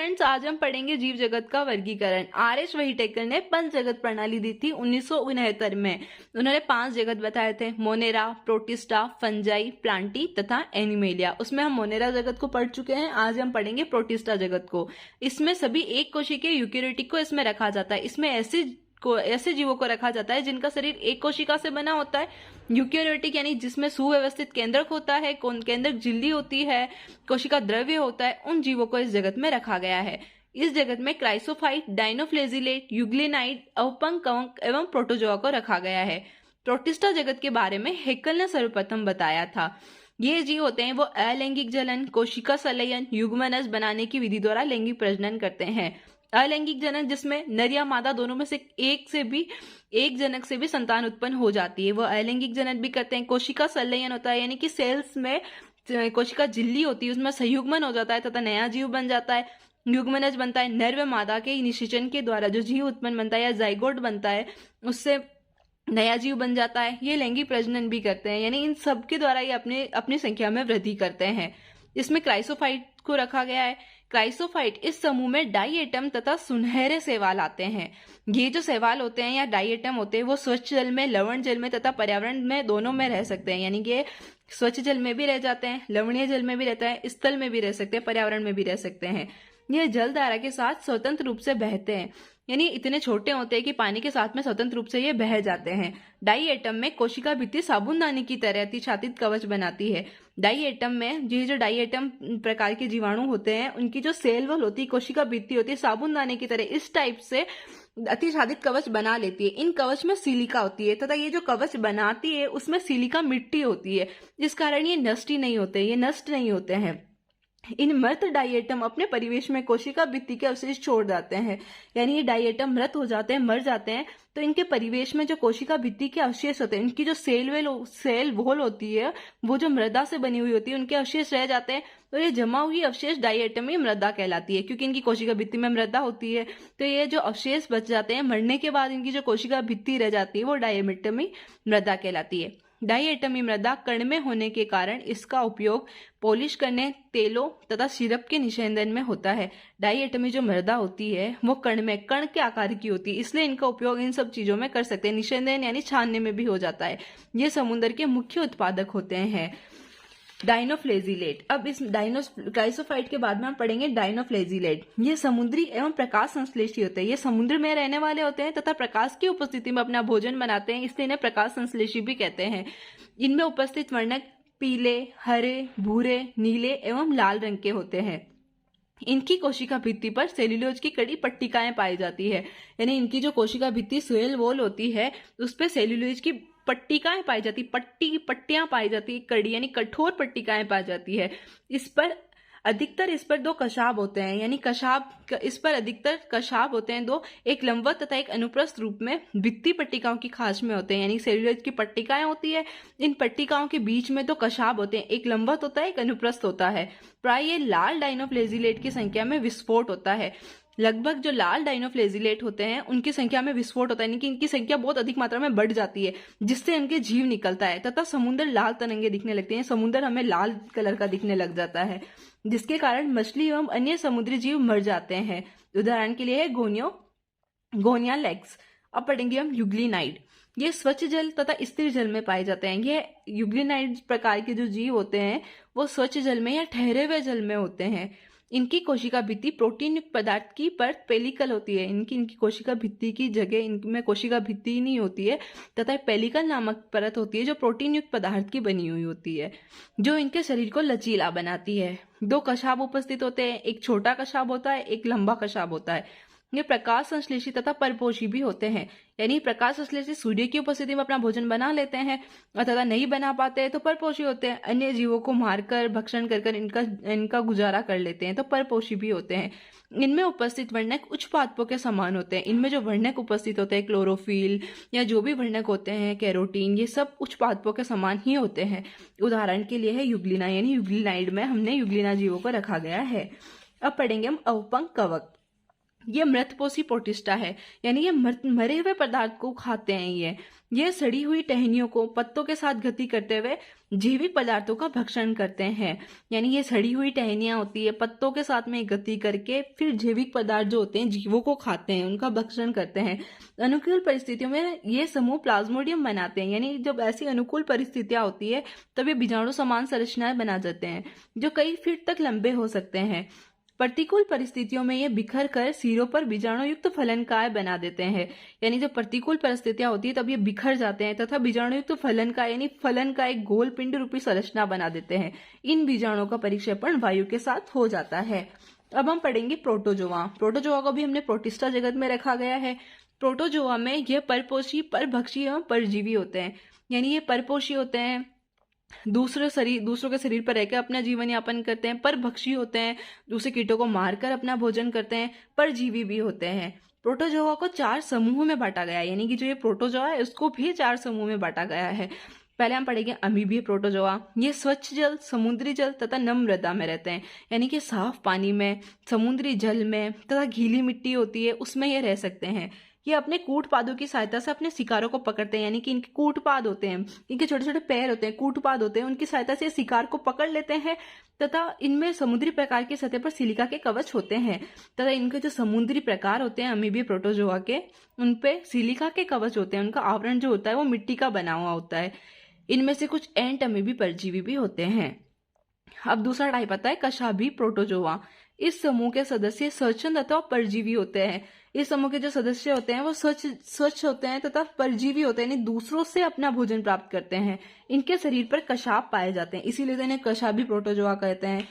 Friends, आज हम पढ़ेंगे जीव जगत का वर्गीकरण। आर.एच. व्हिटेकर ने पंच जगत प्रणाली दी थी 1969 में। उन्होंने 5 जगत बताए थे: मोनेरा, प्रोटिस्टा, फंजाई, प्लांटी तथा एनिमेलिया। उसमें हम मोनेरा जगत को पढ़ चुके हैं। आज हम पढ़ेंगे प्रोटिस्टा जगत को। इसमें सभी एक कोशिकीय यूकेरियोटिक को इसमें रखा जाता है। इसमें ऐसे जीवों को रखा जाता है जिनका शरीर एक कोशिका से बना होता है। यूकेरियोटिक यानी जिसमें सुव्यवस्थित केंद्रक होता है, केंद्रक झिल्ली होती है, कोशिका द्रव्य होता है, उन जीवों को इस जगत में रखा गया है। इस जगत में क्राइसोफाइट, डायनोफ्लेजिलेट, यूग्लिनाइड, अवपंक कवक एवं प्रोटोजोआ को रखा गया है। प्रोटिस्टा जगत के बारे में हेक्कल ने सर्वप्रथम बताया था। ये जीव होते हैं वो अलैंगिक जनन, कोशिका संलयन, युग्मनज बनाने की विधि द्वारा लैंगिक प्रजनन करते हैं। अलैंगिक जनन जिसमें नर या मादा दोनों में से एक जनक से भी संतान उत्पन्न हो जाती है, वो अलैंगिक जनन भी करते हैं। कोशिका संलयन होता है यानी कि सेल्स में कोशिका झिल्ली होती है, उसमें संयुग्मन हो जाता है तथा नया जीव बन जाता है। युग्मनज बनता है नर व मादा के निषेचन के द्वारा जो जीव उत्पन्न बनता है या जाइगोट बनता है, उससे नया जीव बन जाता है। ये लैंगिक प्रजनन भी करते हैं, यानी इन सब के द्वारा ये अपनी संख्या में वृद्धि करते हैं। इसमें क्राइसोफाइट को रखा गया है। क्राइसोफाइट इस समूह में डाइएटम तथा सुनहरे शैवाल आते हैं। ये जो शैवाल होते हैं या डाइएटम होते हैं वो स्वच्छ जल में, लवण जल में तथा पर्यावरण में दोनों में रह सकते हैं, यानी कि स्वच्छ जल में भी रह जाते हैं, लवणीय जल में भी रहता है, स्थल में भी रह सकते हैं, पर्यावरण में भी रह सकते हैं। ये जल धारा के साथ स्वतंत्र रूप से बहते हैं, यानी इतने छोटे होते हैं कि पानी के साथ में स्वतंत्र रूप से ये बह जाते हैं। डाइएटम में कोशिका भित्ति साबुनदानी की तरह अतिछादित कवच बनाती है। डाइएटम में ये जो डाइएटम प्रकार के जीवाणु होते हैं उनकी जो सेल वॉल होती है, कोशिका भित्ति होती है, साबुनदानी की तरह इस टाइप से अतिछादित कवच बना लेती है। इन कवच में सिलिका होती है तथा ये जो कवच बनाती है उसमें सिलिका मिट्टी होती है, जिस कारण ये नष्ट नहीं होते हैं। इन मृत डाइएटम अपने परिवेश में कोशिका भित्ति के अवशेष छोड़ जाते हैं, यानी ये डाइएटम मृत हो जाते हैं, मर जाते हैं, तो इनके परिवेश में जो कोशिका भित्ति के अवशेष होते हैं, इनकी जो सेल वॉल होती है वो जो मृदा से बनी हुई होती है, उनके अवशेष रह जाते हैं। तो ये जमा हुई अवशेष डाइएटम ही मृदा कहलाती है, क्योंकि इनकी कोशिका भित्ति में मृदा होती है। तो ये जो अवशेष बच जाते हैं मरने के बाद, इनकी जो कोशिका भित्ति रह जाती है वो डाइएटमी मृदा कहलाती है। डाइएटमी मृदा कण में होने के कारण इसका उपयोग पॉलिश करने, तेलों तथा सिरप के निषेधन में होता है। डाइएटमी जो मृदा होती है वो कण के आकार की होती है, इसलिए इनका उपयोग इन सब चीजों में कर सकते हैं। निषेधन यानी छानने में भी हो जाता है। ये समुद्र के मुख्य उत्पादक होते हैं। डायनोफ्लेजिलेट। अब इस क्राइसोफाइट के बाद में हम पढ़ेंगे डायनोफ्लेजिलेट। ये समुद्री एवं प्रकाश संश्लेषी होते हैं। ये समुद्र में रहने वाले होते हैं तथा प्रकाश की उपस्थिति में अपना भोजन बनाते हैं, इसलिए इन्हें प्रकाश संश्लेषी भी कहते हैं। इनमें उपस्थित वर्णक पीले, हरे, भूरे, नीले एवं लाल रंग के होते हैं। इनकी कोशिका भित्ति पर सेल्यूलोज की कड़ी पट्टिकाएं पाई जाती है, यानी इनकी जो कोशिका भित्ति सेल वॉल होती है उस पर सेल्यूलोज की पट्टिकाएं पाई जाती, पट्टियां पाई जाती, कड़ी यानी कठोर पट्टिकाएं पाई जाती है। इस पर अधिकतर 2 कशाब होते हैं, यानी इस पर अधिकतर कशाब होते हैं 2, एक लंबवत तथा एक अनुप्रस्थ रूप में भित्ति पट्टिकाओं की खाच में होते हैं, यानी सेल्यूलोज की पट्टिकाएं होती है, इन पट्टिकाओं के बीच में 2 कशाब होते हैं, एक लंबवत होता है, एक अनुप्रस्थ होता है। प्राय ये लाल डायनोफ्लेजिलेट की संख्या में विस्फोट होता है। लगभग जो लाल डायनोफ्लेजिलेट होते हैं उनकी संख्या में विस्फोट होता है, यानी कि इनकी संख्या बहुत अधिक मात्रा में बढ़ जाती है, जिससे इनके जीव निकलता है तथा समुद्र लाल तरंगे दिखने लगते हैं। समुद्र हमें लाल कलर का दिखने लग जाता है, जिसके कारण मछली एवं अन्य समुद्री जीव मर जाते हैं। उदाहरण के लिए है गोनिया लेग्स। अब पढ़ेंगे हम यूग्लिनाइड। ये स्वच्छ जल तथा स्थिर जल में पाए जाते हैं। ये यूग्लिनाइड प्रकार के जो जीव होते हैं वो स्वच्छ जल में या ठहरे हुए जल में होते हैं। इनकी कोशिका भित्ति प्रोटीन युक्त पदार्थ की परत पेलिकल होती है। इनकी कोशिका भित्ति की जगह इनमें कोशिका भित्ति नहीं होती है तथा पेलिकल नामक परत होती है जो प्रोटीन युक्त पदार्थ की बनी हुई होती है, जो इनके शरीर को लचीला बनाती है। 2 कशाब उपस्थित होते हैं, एक छोटा कशाब होता है, एक लंबा कशाब होता है। ये प्रकाश संश्लेषी तथा परपोषी भी होते हैं, यानी प्रकाश संश्लेषी सूर्य की उपस्थिति में अपना भोजन बना लेते हैं तथा नहीं बना पाते हैं तो परपोषी होते हैं। अन्य जीवों को मारकर भक्षण कर इनका गुजारा कर लेते हैं तो परपोषी भी होते हैं। इनमें उपस्थित वर्णक उच्च पादपों के समान होते हैं। इनमें जो वर्णक उपस्थित होते हैं, क्लोरोफिल या जो भी वर्णक होते हैं, कैरोटीन, ये सब उच्च पादपों के समान ही होते हैं। उदाहरण के लिए है यूग्लिना, यानी यूग्लिनाइड में हमने यूग्लिना जीवों को रखा गया है। अब पढ़ेंगे हम अवपंक कवक। ये मृतपोषी प्रोटिस्टा है, यानी ये मरे हुए पदार्थ को खाते हैं। ये सड़ी हुई टहनियों को पत्तों के साथ गति करते हुए जैविक पदार्थों का भक्षण करते हैं। यानी ये सड़ी हुई टहनियां होती है, पत्तों के साथ में गति करके फिर जैविक पदार्थ जो होते हैं जीवों को खाते हैं, उनका भक्षण करते हैं। अनुकूल परिस्थितियों में ये समूह प्लाज्मोडियम बनाते हैं, यानी जब ऐसी अनुकूल परिस्थितियां होती है तब ये बीजाणु समान संरचनाएं बना जाते हैं जो कई फीट तक लंबे हो सकते हैं। प्रतिकूल परिस्थितियों में ये बिखर कर सिरों पर बीजाणु युक्त फलनकाय बना देते हैं। यानी जब प्रतिकूल परिस्थितियां होती है तब ये बिखर जाते हैं तथा बीजाणु युक्त फलनकाय यानी फलन का एक गोल पिंड रूपी संरचना बना देते हैं। इन बीजाणुओं का परिक्षेपण वायु के साथ हो जाता है। अब हम पढ़ेंगे प्रोटोजोआ। प्रोटोजोआ को भी हमने प्रोटिस्टा जगत में रखा गया है। प्रोटोजोआ में यह परपोषी, परभक्षी एवं परजीवी होते हैं। यानी ये परपोषी होते हैं, दूसरों के शरीर पर रहकर अपना जीवन यापन करते हैं। परभक्षी होते हैं, दूसरे कीटों को मारकर अपना भोजन करते हैं। परजीवी भी होते हैं। प्रोटोजोआ को 4 समूहों में बांटा गया है, यानी कि जो ये प्रोटोजोआ है उसको भी 4 समूह में बांटा गया है। पहले हम पढ़ेंगे अमीबीय प्रोटोजोआ। ये स्वच्छ जल, समुद्री जल तथा नम मृदा में रहते हैं, यानी कि साफ पानी में, समुद्री जल में तथा गीली मिट्टी होती है उसमें ये रह सकते हैं। ये अपने कूटपादों की सहायता से अपने शिकारों को पकड़ते हैं, यानी कि इनके कूटपाद होते हैं, इनके छोटे छोटे पैर होते हैं, कूटपाद होते हैं, उनकी सहायता से शिकार को पकड़ लेते हैं तथा इनमें समुद्री प्रकार की सतह पर सिलिका के कवच होते हैं तथा इनके जो समुद्री प्रकार होते हैं अमीबीय प्रोटोजोआ के, उनपे सिलिका के कवच होते हैं। उनका आवरण जो होता है वो मिट्टी का बना हुआ होता है। इनमें से कुछ एंट अमीबी परजीवी भी होते हैं। अब दूसरा टाइप आता है कशाभी प्रोटोजोआ। इस समूह के सदस्य स्वच्छंद अथवा परजीवी होते हैं। इस समूह के जो सदस्य होते हैं वो स्वच्छ होते हैं तथा परजीवी होते हैं, यानी दूसरों से अपना भोजन प्राप्त करते हैं। इनके शरीर पर कशाभ पाए जाते हैं, इसीलिए तो इन्हें कशाभी प्रोटोजोआ कहते हैं।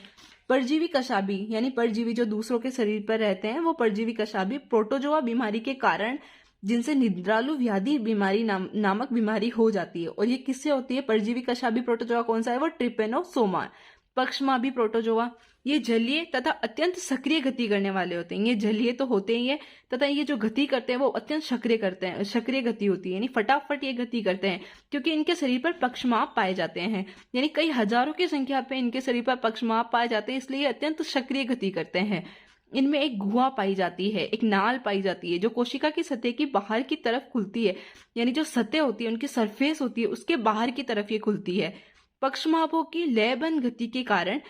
परजीवी कशाभी यानी परजीवी जो दूसरों के शरीर पर रहते हैं वो परजीवी कशाभी प्रोटोजोआ बीमारी के कारण, जिनसे निद्रालु व्याधि बीमारी नामक बीमारी हो जाती है। और ये किससे होती है? परजीवी कशाभी प्रोटोजोआ कौन सा है? वो ट्रिपेनोसोमा। पक्षमाभी प्रोटोजोआ, ये जलीय तथा अत्यंत सक्रिय गति करने वाले होते हैं। ये जलीय तो होते ही है तथा ये जो गति करते हैं वो अत्यंत सक्रिय गति होती है, यानी फटाफट ये गति करते हैं क्योंकि इनके शरीर पर पक्षमाप पाए जाते हैं। यानी कई हजारों की संख्या पे इनके शरीर पर पक्षमाप पाए जाते हैं, इसलिए अत्यंत सक्रिय गति करते हैं। इनमें एक गुहा पाई जाती है, एक नाल पाई जाती है जो कोशिका की सतह की बाहर की तरफ खुलती है, यानी जो सतह होती है उनकी सरफेस होती है उसके बाहर की तरफ ये खुलती है। पक्षमापों की लयबंद गति के कारण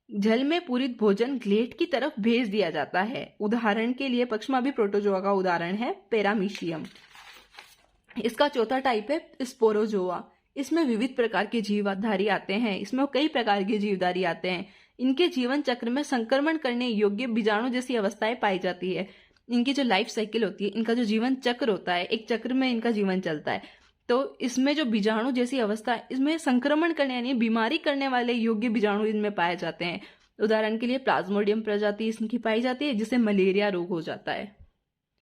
जल में पूरित भोजन ग्लेट की तरफ भेज दिया जाता है। उदाहरण के लिए पक्षमाभी प्रोटोजोआ का उदाहरण है पैरामीशियम। इसका चौथा टाइप है स्पोरोजोआ। इसमें विविध प्रकार के जीवधारी आते हैं, इसमें कई प्रकार के जीवधारी आते हैं। इनके जीवन चक्र में संक्रमण करने योग्य बीजाणु जैसी अवस्थाएं पाई जाती है। इनकी जो लाइफ साइकिल होती है, इनका जो जीवन चक्र होता है, एक चक्र में इनका जीवन चलता है, तो इसमें जो बीजाणु जैसी अवस्था है, इसमें संक्रमण करने यानी बीमारी करने वाले योग्य बीजाणु इनमें पाए जाते हैं। उदाहरण के लिए प्लाज्मोडियम प्रजाति इसकी पाई जाती है जिससे मलेरिया रोग हो जाता है।